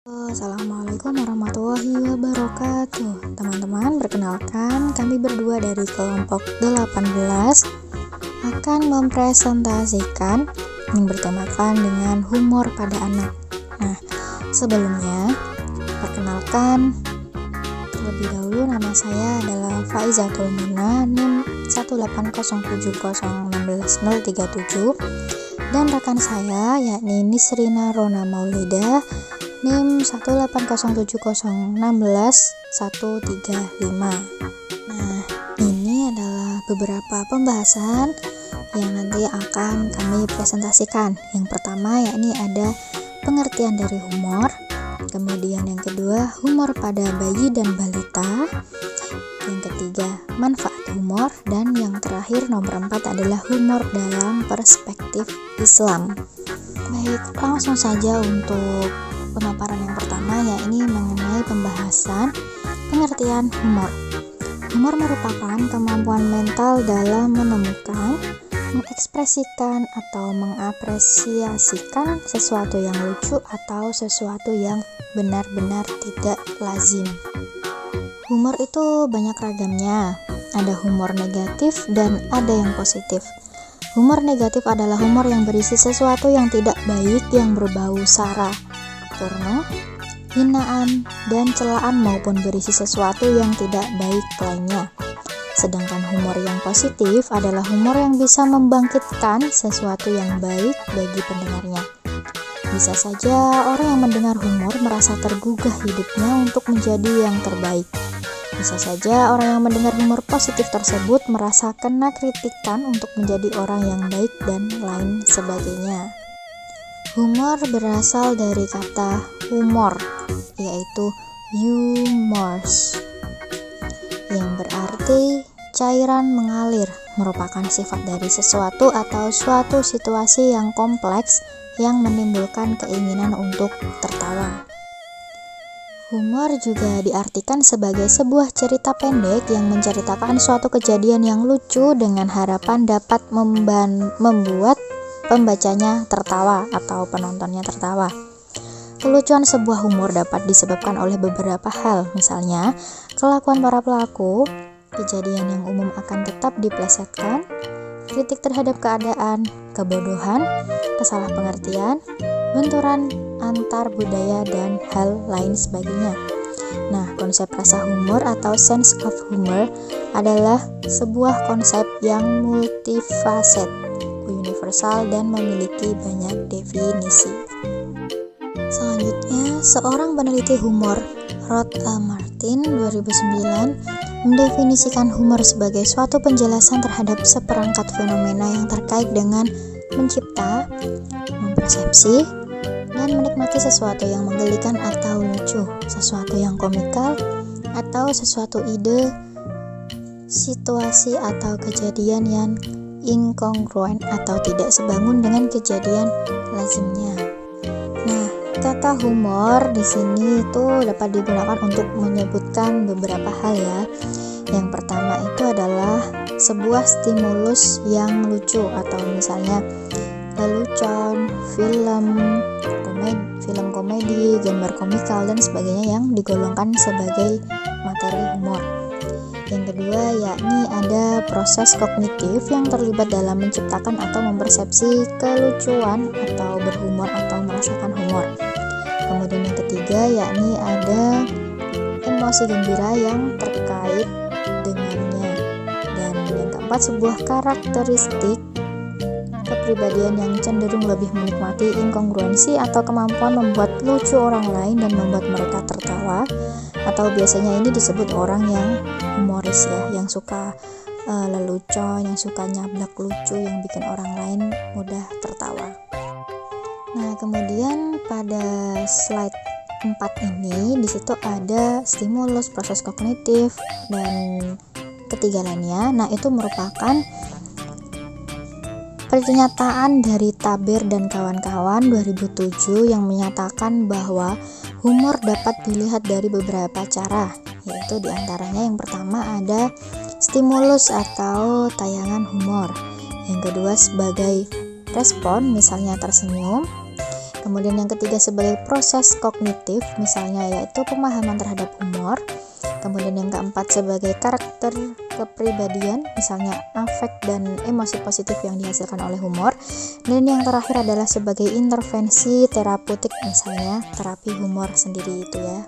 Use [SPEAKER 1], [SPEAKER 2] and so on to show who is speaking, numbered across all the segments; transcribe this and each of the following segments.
[SPEAKER 1] Assalamualaikum warahmatullahi wabarakatuh. Teman-teman, perkenalkan kami berdua dari kelompok 18 akan mempresentasikan yang bertemakan dengan humor pada anak. Nah, sebelumnya perkenalkan terlebih dahulu, nama saya adalah Faizatul Muna, NIM 18070161037, dan rekan saya yakni Nisrina Rona Maulida, NIM 18070161035. Nah, ini adalah beberapa pembahasan yang nanti akan kami presentasikan. Yang pertama yakni ada pengertian dari humor, kemudian yang kedua humor pada bayi dan balita, yang ketiga manfaat humor, dan yang terakhir nomor 4 adalah humor dalam perspektif Islam. Baik, langsung saja untuk pemaparan yang pertama, yakni mengenai pembahasan pengertian humor. Humor merupakan kemampuan mental dalam menemukan, mengekspresikan atau mengapresiasikan sesuatu yang lucu atau sesuatu yang benar-benar tidak lazim. Humor itu banyak ragamnya, ada humor negatif dan ada yang positif. Humor negatif adalah humor yang berisi sesuatu yang tidak baik, yang berbau sara, porno, hinaan, dan celaan maupun berisi sesuatu yang tidak baik lainnya. Sedangkan humor yang positif adalah humor yang bisa membangkitkan sesuatu yang baik bagi pendengarnya. Bisa saja orang yang mendengar humor merasa tergugah hidupnya untuk menjadi yang terbaik. Bisa saja orang yang mendengar humor positif tersebut merasa kena kritikan untuk menjadi orang yang baik dan lain sebagainya. Humor berasal dari kata humor, yaitu humors, yang berarti cairan mengalir, merupakan sifat dari sesuatu atau suatu situasi yang kompleks yang menimbulkan keinginan untuk tertawa. Humor juga diartikan sebagai sebuah cerita pendek yang menceritakan suatu kejadian yang lucu dengan harapan dapat membuat pembacanya tertawa atau penontonnya tertawa. Kelucuan sebuah humor dapat disebabkan oleh beberapa hal, misalnya kelakuan para pelaku, kejadian yang umum akan tetap diplesetkan, kritik terhadap keadaan, kebodohan, kesalahpengertian, benturan antar budaya, dan hal lain sebagainya. Nah, konsep rasa humor atau sense of humor adalah sebuah konsep yang multifaset, universal, dan memiliki banyak definisi. Selanjutnya, seorang peneliti humor, Rod A. Martin, 2009, mendefinisikan humor sebagai suatu penjelasan terhadap seperangkat fenomena yang terkait dengan mencipta, mempersepsi, dan menikmati sesuatu yang menggelikan atau lucu, sesuatu yang komikal, atau sesuatu ide, situasi, atau kejadian yang inkongruen atau tidak sebangun dengan kejadian lazimnya. Nah, kata humor di sini itu dapat digunakan untuk menyebutkan beberapa hal ya. Yang pertama itu adalah sebuah stimulus yang lucu, atau misalnya lelucon, film komedi, gambar komikal, dan sebagainya yang digolongkan sebagai materi humor. Yang kedua yakni ada proses kognitif yang terlibat dalam menciptakan atau mempersepsi kelucuan atau berhumor atau merasakan humor. Kemudian yang ketiga yakni ada emosi gembira yang terkait dengannya. Dan yang keempat, sebuah karakteristik kepribadian yang cenderung lebih menikmati inkongruensi atau kemampuan membuat lucu orang lain dan membuat mereka tertawa, atau biasanya ini disebut orang yang humoris ya, yang suka lelucon, yang suka nyablak lucu, yang bikin orang lain mudah tertawa. Nah, kemudian pada slide 4 ini disitu ada stimulus, proses kognitif, dan ketiga lainnya. Nah, itu merupakan pernyataan dari Taber dan kawan-kawan 2007 yang menyatakan bahwa humor dapat dilihat dari beberapa cara, yaitu diantaranya yang pertama ada stimulus atau tayangan humor, yang kedua sebagai respon misalnya tersenyum, Kemudian yang ketiga sebagai proses kognitif, misalnya yaitu pemahaman terhadap humor. Kemudian yang keempat sebagai karakter kepribadian, misalnya afek dan emosi positif yang dihasilkan oleh humor. Dan yang terakhir adalah sebagai intervensi terapeutik, misalnya terapi humor sendiri itu ya.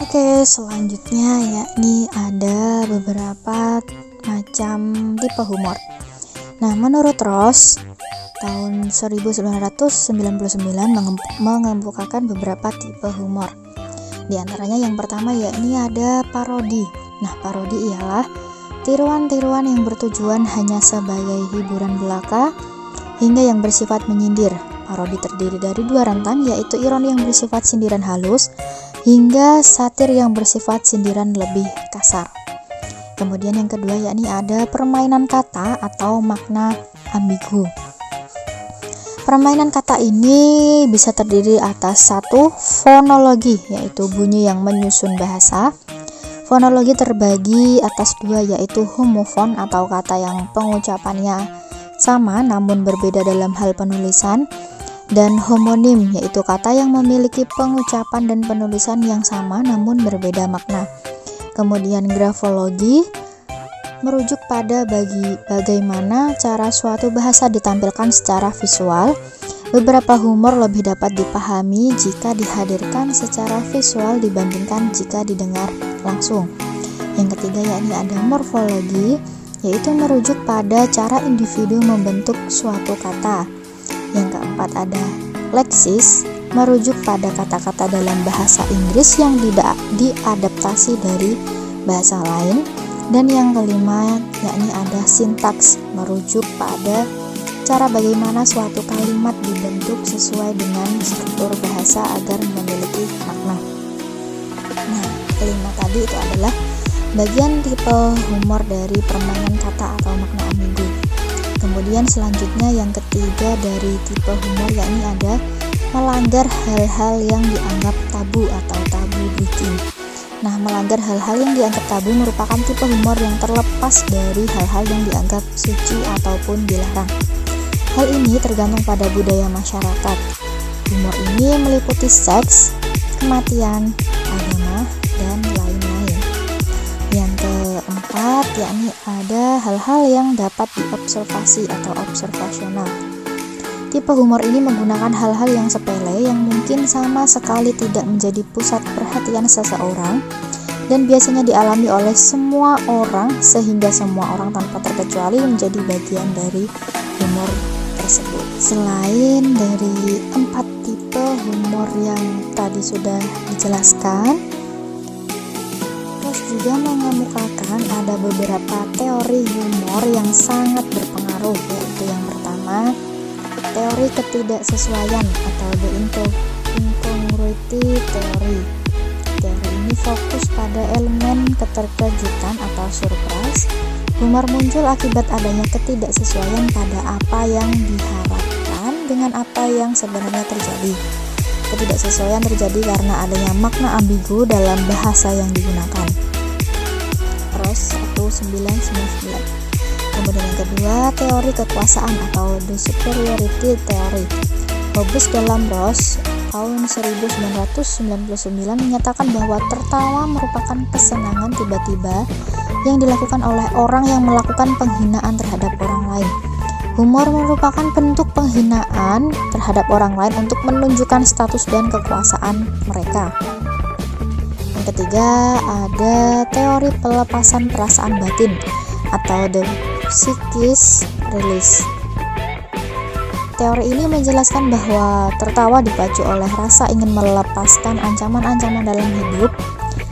[SPEAKER 1] Oke, selanjutnya yakni ada beberapa macam tipe humor. Nah, menurut Ross, tahun 1999 mengemukakan beberapa tipe humor. Di antaranya yang pertama yakni ada parodi. Nah, parodi ialah tiruan-tiruan yang bertujuan hanya sebagai hiburan belaka hingga yang bersifat menyindir. Parodi terdiri dari dua rentang, yaitu ironi yang bersifat sindiran halus hingga satir yang bersifat sindiran lebih kasar. Kemudian yang kedua yakni ada permainan kata atau makna ambigu. Permainan kata ini bisa terdiri atas satu, fonologi, yaitu bunyi yang menyusun bahasa. Fonologi terbagi atas dua, yaitu homofon atau kata yang pengucapannya sama namun berbeda dalam hal penulisan, dan homonim, yaitu kata yang memiliki pengucapan dan penulisan yang sama namun berbeda makna. Kemudian grafologi merujuk pada bagaimana cara suatu bahasa ditampilkan secara visual. Beberapa humor lebih dapat dipahami jika dihadirkan secara visual dibandingkan jika didengar langsung. Yang ketiga yakni ada morfologi, yaitu merujuk pada cara individu membentuk suatu kata. Yang keempat ada leksis, merujuk pada kata-kata dalam bahasa Inggris yang tidak diadaptasi dari bahasa lain. Dan yang kelima yakni ada sintaks, merujuk pada cara bagaimana suatu kalimat dibentuk sesuai dengan struktur bahasa agar memiliki makna. Nah, kelima tadi itu adalah bagian tipe humor dari permainan kata atau makna ambigu. Kemudian selanjutnya yang ketiga dari tipe humor yakni ada melanggar hal-hal yang dianggap tabu atau tabu breaking. Nah, melanggar hal-hal yang dianggap tabu merupakan tipe humor yang terlepas dari hal-hal yang dianggap suci ataupun dilarang. Hal ini tergantung pada budaya masyarakat. Humor ini meliputi seks, kematian, agama, dan lain-lain. Yang keempat yakni ada hal-hal yang dapat diobservasi atau observasional. Tipe humor ini menggunakan hal-hal yang sepele yang mungkin sama sekali tidak menjadi pusat perhatian seseorang dan biasanya dialami oleh semua orang sehingga semua orang tanpa terkecuali menjadi bagian dari humor tersebut. Selain dari 4 tipe humor yang tadi sudah dijelaskan, terus juga mengemukakan ada beberapa teori humor yang sangat berpengaruh, yaitu yang pertama teori ketidaksesuaian atau the incongruity theory. Teori ini fokus pada elemen keterkejutan atau surprise. Humor muncul akibat adanya ketidaksesuaian pada apa yang diharapkan dengan apa yang sebenarnya terjadi. Ketidaksesuaian terjadi karena adanya makna ambigu dalam bahasa yang digunakan. Ross 1999. Kemudian yang kedua, teori kekuasaan atau the superiority theory. Hobbes dalam Ross tahun 1999 menyatakan bahwa tertawa merupakan kesenangan tiba-tiba yang dilakukan oleh orang yang melakukan penghinaan terhadap orang lain. Humor merupakan bentuk penghinaan terhadap orang lain untuk menunjukkan status dan kekuasaan mereka. Yang ketiga, ada teori pelepasan perasaan batin atau the psychic release. Teori ini menjelaskan bahwa tertawa dipacu oleh rasa ingin melepaskan ancaman-ancaman dalam hidup,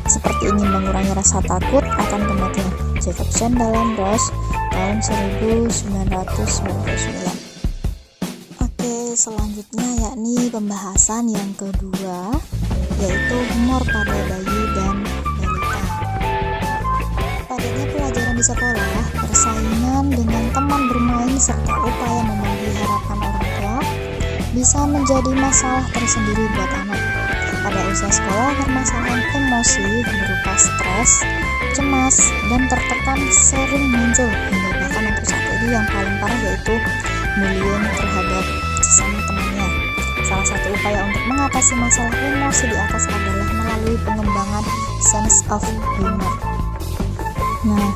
[SPEAKER 1] seperti ingin mengurangi rasa takut akan kematian. Jacobson dalam Ross tahun 1999. Oke, selanjutnya yakni pembahasan yang kedua, yaitu humor pada bayi dan balita. Padanya pelajaran di sekolah, persaingan dengan teman bermain serta upaya memenuhi harapan orang tua bisa menjadi masalah tersendiri buat anak. Pada usia sekolah, permasalahan emosi berupa stres, cemas, dan tertekan sering muncul hingga bahkan untuk saat ini yang paling parah yaitu bullying terhadap sesama temannya. Salah Salah satu upaya untuk mengatasi masalah emosi di atas adalah melalui pengembangan sense of humor. Nah,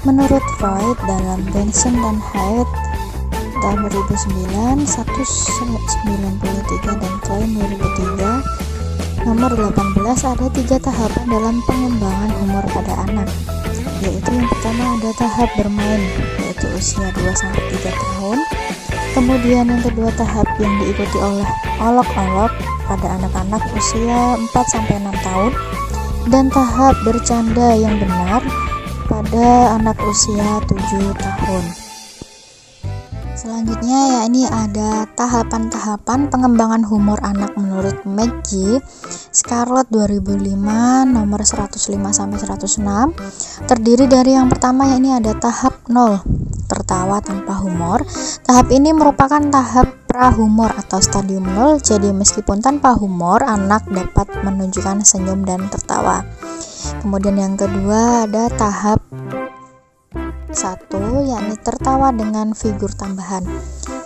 [SPEAKER 1] menurut Freud dalam Benson dan Haidt tahun 2009, 193 dan Klein 2003, nomor 18, ada 3 tahapan dalam pengembangan humor pada anak, yaitu yang pertama ada tahap bermain, yaitu usia 2-3 tahun. Kemudian yang kedua tahap yang diikuti oleh olok-olok pada anak-anak usia 4-6 tahun, dan tahap bercanda yang benar pada anak usia 7 tahun. Selanjutnya ini ada tahapan-tahapan pengembangan humor anak menurut McGee Scarlett 2005 nomor 105-106. Terdiri dari yang pertama ini ada tahap 0, tertawa tanpa humor. Tahap ini merupakan tahap pra-humor atau stadium 0, jadi meskipun tanpa humor anak dapat menunjukkan senyum dan tertawa. Kemudian yang kedua ada tahap 1, yakni tertawa dengan figur tambahan.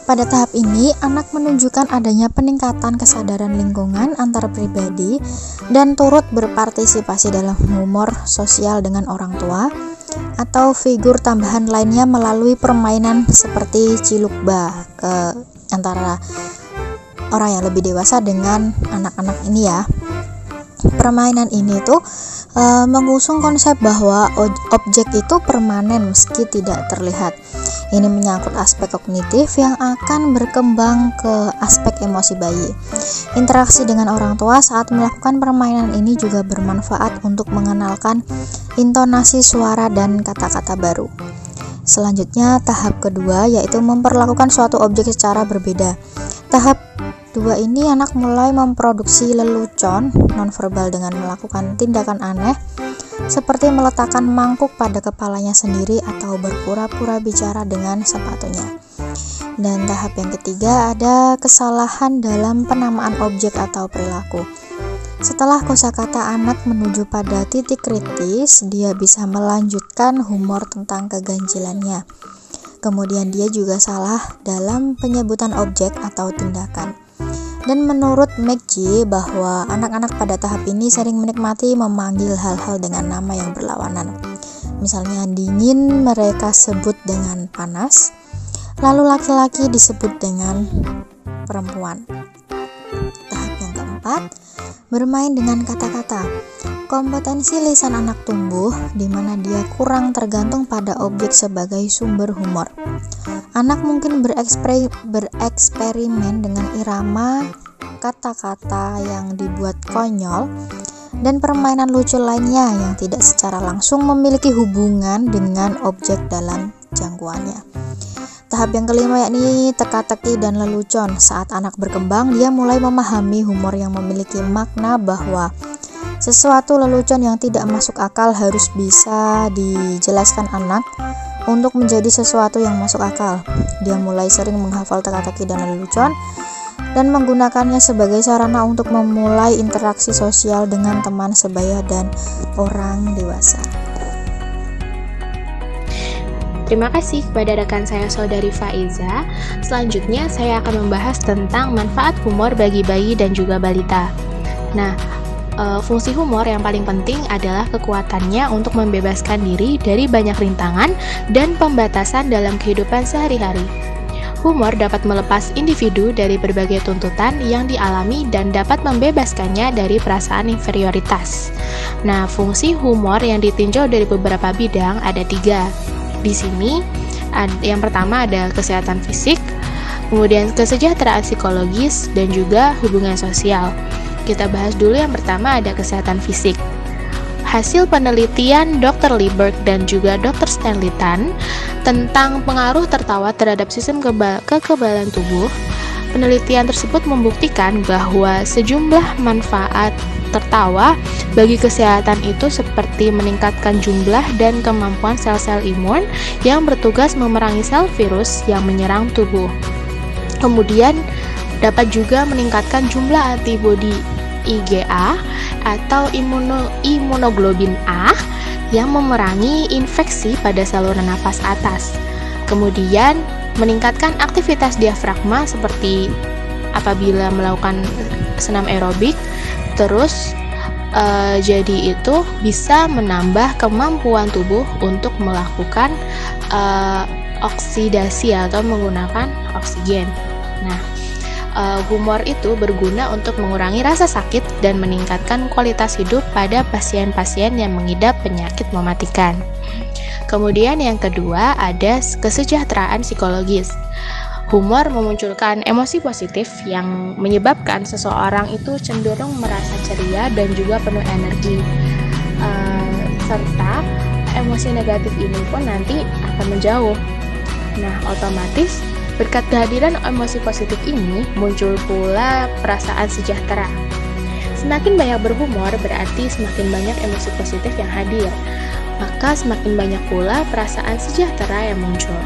[SPEAKER 1] Pada tahap ini, anak menunjukkan adanya peningkatan kesadaran lingkungan antar pribadi dan turut berpartisipasi dalam humor sosial dengan orang tua atau figur tambahan lainnya melalui permainan seperti cilukba ke antara orang yang lebih dewasa dengan anak-anak ini ya. Permainan ini tuh mengusung konsep bahwa objek itu permanen meski tidak terlihat. Ini menyangkut aspek kognitif yang akan berkembang ke aspek emosi bayi. Interaksi dengan orang tua saat melakukan permainan ini juga bermanfaat untuk mengenalkan intonasi suara dan kata-kata baru. Selanjutnya tahap kedua yaitu memperlakukan suatu objek secara berbeda. Tahap 2 ini anak mulai memproduksi lelucon nonverbal dengan melakukan tindakan aneh seperti meletakkan mangkuk pada kepalanya sendiri atau berpura-pura bicara dengan sepatunya. Dan tahap yang ketiga ada kesalahan dalam penamaan objek atau perilaku. Setelah kosakata anak menuju pada titik kritis, dia bisa melanjutkan humor tentang keganjilannya. Kemudian dia juga salah dalam penyebutan objek atau tindakan. Dan menurut McGee bahwa anak-anak pada tahap ini sering menikmati memanggil hal-hal dengan nama yang berlawanan. Misalnya dingin mereka sebut dengan panas, lalu laki-laki disebut dengan perempuan. Tahap yang keempat, bermain dengan kata-kata. Kompetensi lisan anak tumbuh di mana dia kurang tergantung pada objek sebagai sumber humor. Anak mungkin bereksperimen dengan irama kata-kata yang dibuat konyol dan permainan lucu lainnya yang tidak secara langsung memiliki hubungan dengan objek dalam jangkauannya. Tahap yang kelima yakni teka-teki dan lelucon. Saat anak berkembang, dia mulai memahami humor yang memiliki makna bahwa sesuatu lelucon yang tidak masuk akal harus bisa dijelaskan anak untuk menjadi sesuatu yang masuk akal. Dia mulai sering menghafal teka-teki dan lelucon dan menggunakannya sebagai sarana untuk memulai interaksi sosial dengan teman sebaya dan orang dewasa.
[SPEAKER 2] Terima kasih kepada rekan saya Saudari Faiza. Selanjutnya saya akan membahas tentang manfaat humor bagi bayi dan juga balita. Nah, fungsi humor yang paling penting adalah kekuatannya untuk membebaskan diri dari banyak rintangan dan pembatasan dalam kehidupan sehari-hari. Humor dapat melepas individu dari berbagai tuntutan yang dialami dan dapat membebaskannya dari perasaan inferioritas. Nah, fungsi humor yang ditinjau dari beberapa bidang ada 3. Di sini, yang pertama ada kesehatan fisik, kemudian kesejahteraan psikologis, dan juga hubungan sosial. Kita bahas dulu yang pertama ada kesehatan fisik. Hasil penelitian Dr. Lieberg dan juga Dr. Stanley Tan tentang pengaruh tertawa terhadap sistem kekebalan tubuh, penelitian tersebut membuktikan bahwa sejumlah manfaat tertawa bagi kesehatan itu seperti meningkatkan jumlah dan kemampuan sel-sel imun yang bertugas memerangi sel virus yang menyerang tubuh. Kemudian dapat juga meningkatkan jumlah antibodi IgA atau imunoglobin A yang memerangi infeksi pada saluran nafas atas. Kemudian meningkatkan aktivitas diafragma seperti apabila melakukan senam aerobik. Terus jadi itu bisa menambah kemampuan tubuh untuk melakukan oksidasi atau menggunakan oksigen. Nah, humor itu berguna untuk mengurangi rasa sakit dan meningkatkan kualitas hidup pada pasien-pasien yang mengidap penyakit mematikan. Kemudian yang kedua ada kesejahteraan psikologis. Humor memunculkan emosi positif yang menyebabkan seseorang itu cenderung merasa ceria dan juga penuh energi. Serta emosi negatif ini pun nanti akan menjauh. Nah, otomatis berkat kehadiran emosi positif ini muncul pula perasaan sejahtera. Semakin banyak berhumor berarti semakin banyak emosi positif yang hadir. Maka semakin banyak pula perasaan sejahtera yang muncul.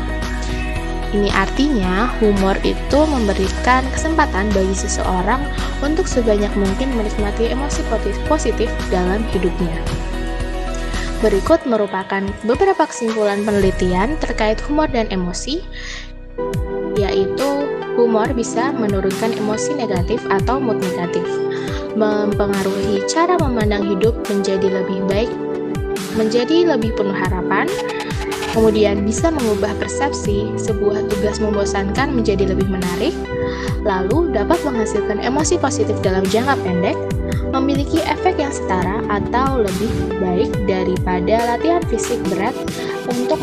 [SPEAKER 2] Ini artinya humor itu memberikan kesempatan bagi seseorang untuk sebanyak mungkin menikmati emosi positif dalam hidupnya. Berikut merupakan beberapa kesimpulan penelitian terkait humor dan emosi, yaitu humor bisa menurunkan emosi negatif atau mood negatif, mempengaruhi cara memandang hidup menjadi lebih baik, menjadi lebih penuh harapan, kemudian bisa mengubah persepsi sebuah tugas membosankan menjadi lebih menarik, lalu dapat menghasilkan emosi positif dalam jangka pendek, memiliki efek yang setara atau lebih baik daripada latihan fisik berat untuk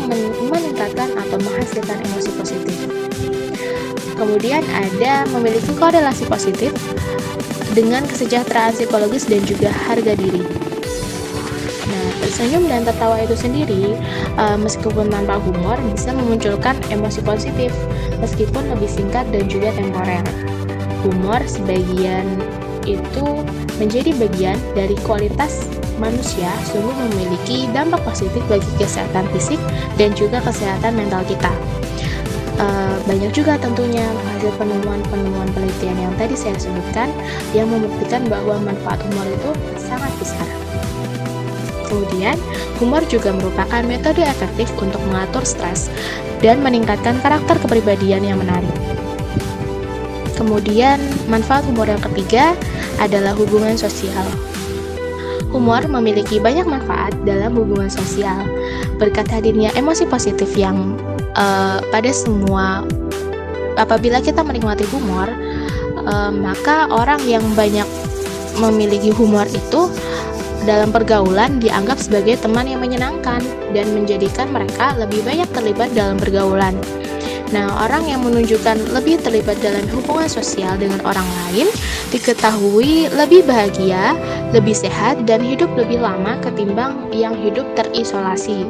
[SPEAKER 2] meningkatkan atau menghasilkan emosi positif. Kemudian ada memiliki korelasi positif dengan kesejahteraan psikologis dan juga harga diri. Tersenyum dan tertawa itu sendiri, meskipun tanpa humor, bisa memunculkan emosi positif, meskipun lebih singkat dan juga temporer. Humor sebagian itu menjadi bagian dari kualitas manusia, sungguh memiliki dampak positif bagi kesehatan fisik dan juga kesehatan mental kita. Banyak juga tentunya hasil penemuan penelitian yang tadi saya sebutkan yang membuktikan bahwa manfaat humor itu sangat besar. Kemudian, humor juga merupakan metode efektif untuk mengatur stres dan meningkatkan karakter kepribadian yang menarik. Kemudian, manfaat humor yang ketiga adalah hubungan sosial. Humor memiliki banyak manfaat dalam hubungan sosial. Berkat hadirnya emosi positif yang pada semua, apabila kita menikmati humor, maka orang yang banyak memiliki humor itu dalam pergaulan dianggap sebagai teman yang menyenangkan dan menjadikan mereka lebih banyak terlibat dalam pergaulan. Nah, orang yang menunjukkan lebih terlibat dalam hubungan sosial dengan orang lain diketahui lebih bahagia, lebih sehat, dan hidup lebih lama ketimbang yang hidup terisolasi.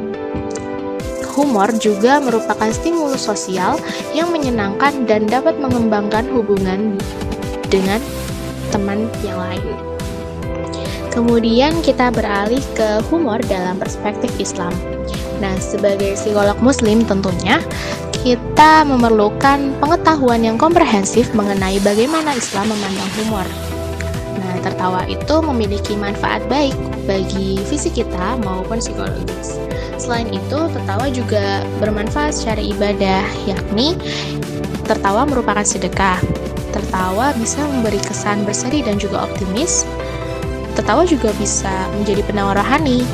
[SPEAKER 2] Humor juga merupakan stimulus sosial yang menyenangkan dan dapat mengembangkan hubungan dengan teman yang lain. Kemudian kita beralih ke humor dalam perspektif Islam. Nah, sebagai psikolog muslim tentunya kita memerlukan pengetahuan yang komprehensif mengenai bagaimana Islam memandang humor. Nah, tertawa itu memiliki manfaat baik bagi fisik kita maupun psikologis. Selain itu, tertawa juga bermanfaat secara ibadah, yakni tertawa merupakan sedekah. Tertawa bisa memberi kesan berseri dan juga optimis. Tertawa juga bisa menjadi penawar rohani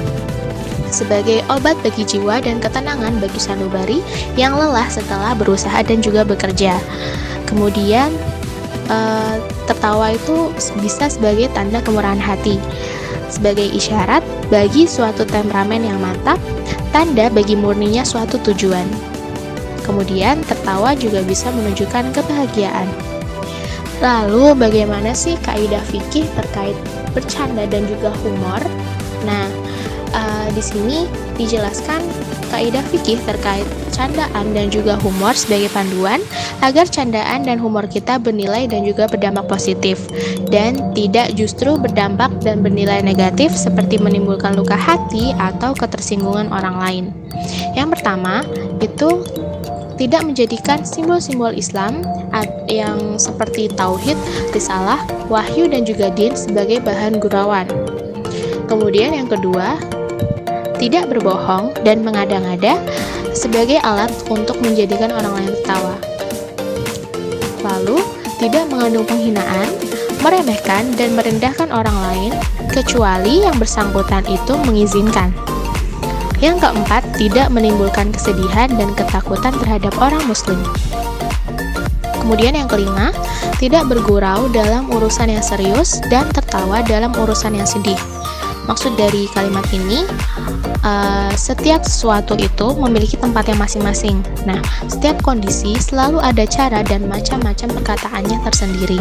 [SPEAKER 2] sebagai obat bagi jiwa dan ketenangan bagi sanubari yang lelah setelah berusaha dan juga bekerja. Kemudian tertawa itu bisa sebagai tanda kemurahan hati, sebagai isyarat bagi suatu temperamen yang mantap, tanda bagi murninya suatu tujuan. Kemudian tertawa juga bisa menunjukkan kebahagiaan. Lalu bagaimana sih kaidah fikih terkait bercanda dan juga humor? Nah, di sini dijelaskan kaidah fikih terkait candaan dan juga humor sebagai panduan agar candaan dan humor kita bernilai dan juga berdampak positif dan tidak justru berdampak dan bernilai negatif seperti menimbulkan luka hati atau ketersinggungan orang lain. Yang pertama, itu tidak menjadikan simbol-simbol Islam yang seperti tauhid, risalah, wahyu dan juga din sebagai bahan gurauan. Kemudian yang kedua, tidak berbohong dan mengada-ngada sebagai alat untuk menjadikan orang lain tertawa. Lalu, tidak mengandung penghinaan, meremehkan, dan merendahkan orang lain, kecuali yang bersangkutan itu mengizinkan. Yang keempat, tidak menimbulkan kesedihan dan ketakutan terhadap orang muslim. Kemudian yang kelima, tidak bergurau dalam urusan yang serius dan tertawa dalam urusan yang sedih. Maksud dari kalimat ini, setiap sesuatu itu memiliki tempatnya masing-masing. Nah, setiap kondisi selalu ada cara dan macam-macam perkataannya tersendiri.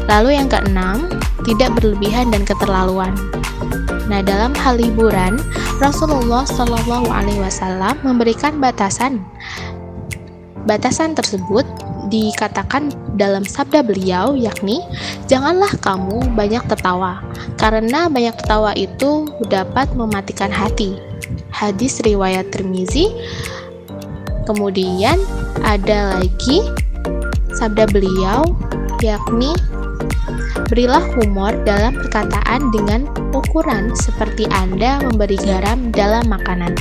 [SPEAKER 2] Lalu yang keenam, tidak berlebihan dan keterlaluan. Nah, dalam hal hiburan, Rasulullah Shallallahu Alaihi Wasallam memberikan batasan. Batasan tersebut dikatakan dalam sabda beliau, yakni janganlah kamu banyak tertawa, karena banyak tertawa itu dapat mematikan hati. Hadis riwayat Tirmizi. Kemudian ada lagi sabda beliau, yakni berilah humor dalam perkataan dengan ukuran seperti Anda memberi garam dalam makanan.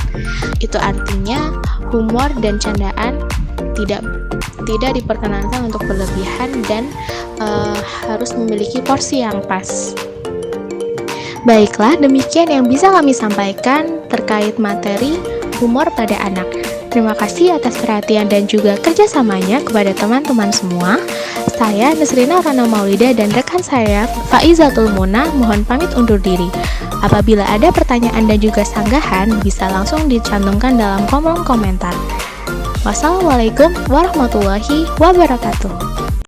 [SPEAKER 2] Itu artinya humor dan candaan tidak diperkenankan untuk berlebihan dan harus memiliki porsi yang pas. Baiklah, demikian yang bisa kami sampaikan terkait materi humor pada anak. Terima kasih atas perhatian dan juga kerjasamanya kepada teman-teman semua. Saya Nesrina Rana Maulida dan rekan saya Faizatul Muna mohon pamit undur diri. Apabila ada pertanyaan dan juga sanggahan, bisa langsung dicantumkan dalam kolom komentar. Wassalamualaikum warahmatullahi wabarakatuh.